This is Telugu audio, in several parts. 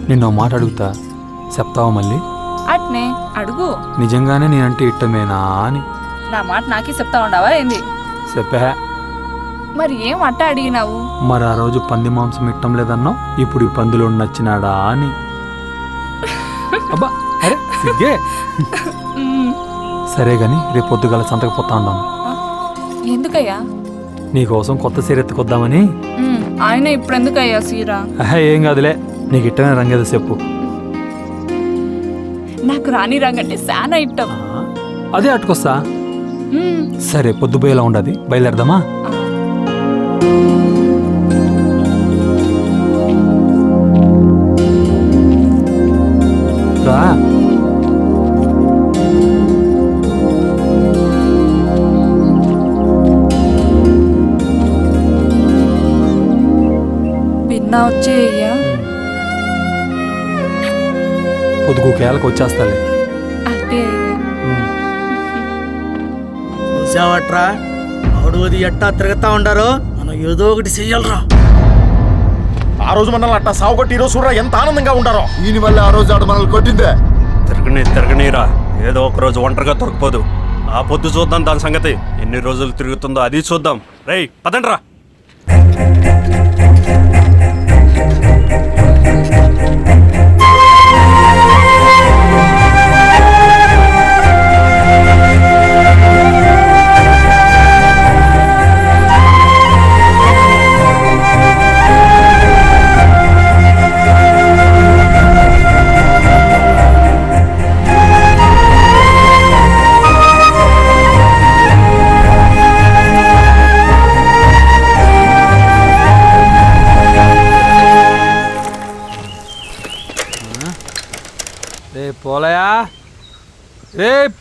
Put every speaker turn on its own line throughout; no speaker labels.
నిన్న మాట అడుగుతా, చెప్తావా మళ్ళీ?
అట్నే అడుగు.
నిజంగానే నేనంటే ఇట్టమేనా అని.
నా మాట నాకే చెప్తా ఉండవా ఏంది?
చెప్పా.
మరి ఏం అట్ట అడిగినావు?
మరి ఆ రోజు పంది మాంసం ఇట్టం లేదన్నావు, ఇప్పుడు ఈ పందిలో నచ్చినాడా అని. అబ్బా అరే సిగ్గే. సరే గాని రేపు పొద్దుగల సంతకు పోతా ఉండాము.
ఎందుకయ్యా?
నీకోసం కొత్త సీర ఎత్తుకొద్దామని.
ఆయన ఇప్పుడు ఎందుకయ్యా సీరా?
ఏం కాదులే, నీకు ఇట్టనే రంగేదో చెప్పు.
నాకు రాణి రంగంటే చాలా ఇష్టం.
అదే అట్టుకొస్తా. సరే పొద్దుపోయేలా ఉండదు, బయలుదేరదామా? రా.
విన్నా వచ్చేయ్యా.
పొద్దుకు కేళ్ళకి వచ్చేస్తాలే.
అంటే
చూసావట్రా, ఆడోది ఎట్టా తిరుగుతా ఉండారో, మనం ఏదో ఒకటి చెయ్యాలరా.
ఆ రోజు మనల్ని అట్టా సాగు కొట్టి ఈరోజు చూడరా ఎంత ఆనందంగా ఉంటారో.
ఈయన వల్ల ఆ రోజు ఆడు మనల్ని కొట్టిందే.
తిరగనీరా, ఏదో ఒక రోజు ఒంటరిగా దొరకపోదు. ఆ పొద్దు చూద్దాం దాని సంగతి. ఎన్ని రోజులు తిరుగుతుందో అది చూద్దాం. రేయ్ పదండ్రా.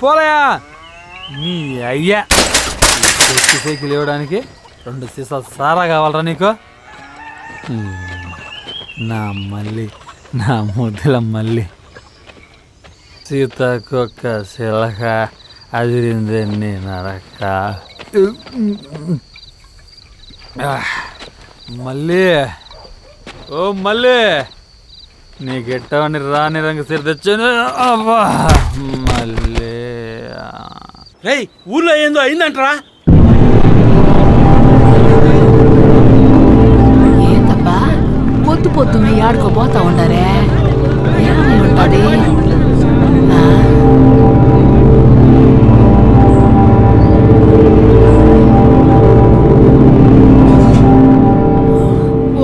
పోలయా నీ అయ్యా. సైకిల్ ఇవ్వడానికి 2 సీసాలు సారా కావాలరా నీకు? నా మళ్ళీ నా ముద్దుల మళ్ళీ సీతాకొక్క శిలక అదిరిందని నరక. మళ్ళీ ఓ మళ్ళీ నీకెట్టవని రాని రంగు సీర తెచ్చాను. అబ్బా మళ్ళీ
రేయ్, ఊర్లో ఏందో అయిందంటరా.
ఏందబ్బా పొద్దు పొద్దున్న ఆడుకోబోతా ఉండారే, ఏమై ఉంటది?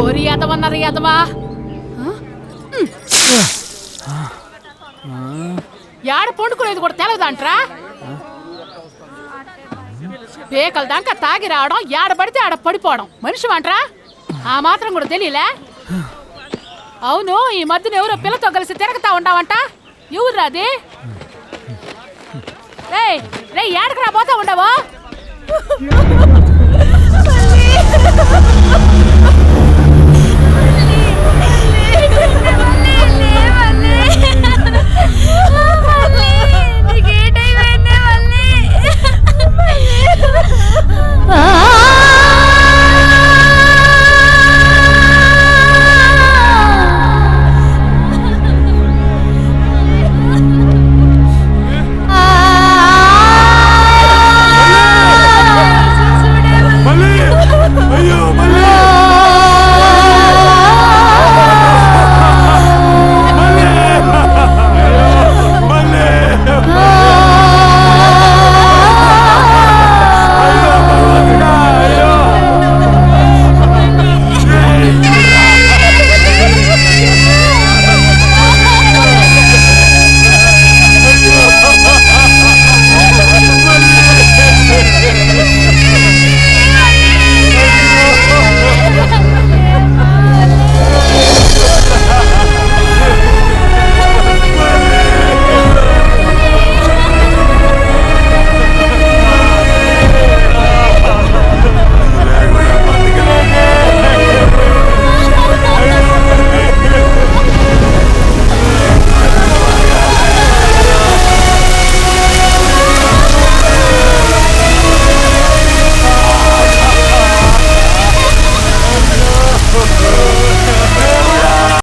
ఓరి ఎదవన్నారు ఎదవా, యాడ పండుకునేది కూడా తెలవదంట్రా. పేకల దాకా తాగి రావడం, యాడ పడితే ఆడ పడిపోవడం మనిషి అంట్రా. ఆ మాత్రం కూడా తెలియలే? అవును, ఈ మధ్యన ఎవరో పిల్లతో కలిసి తిరగతా ఉండవంట, ఎవరు అది? రే రే, ఏడకు రా పోతా ఉండవా?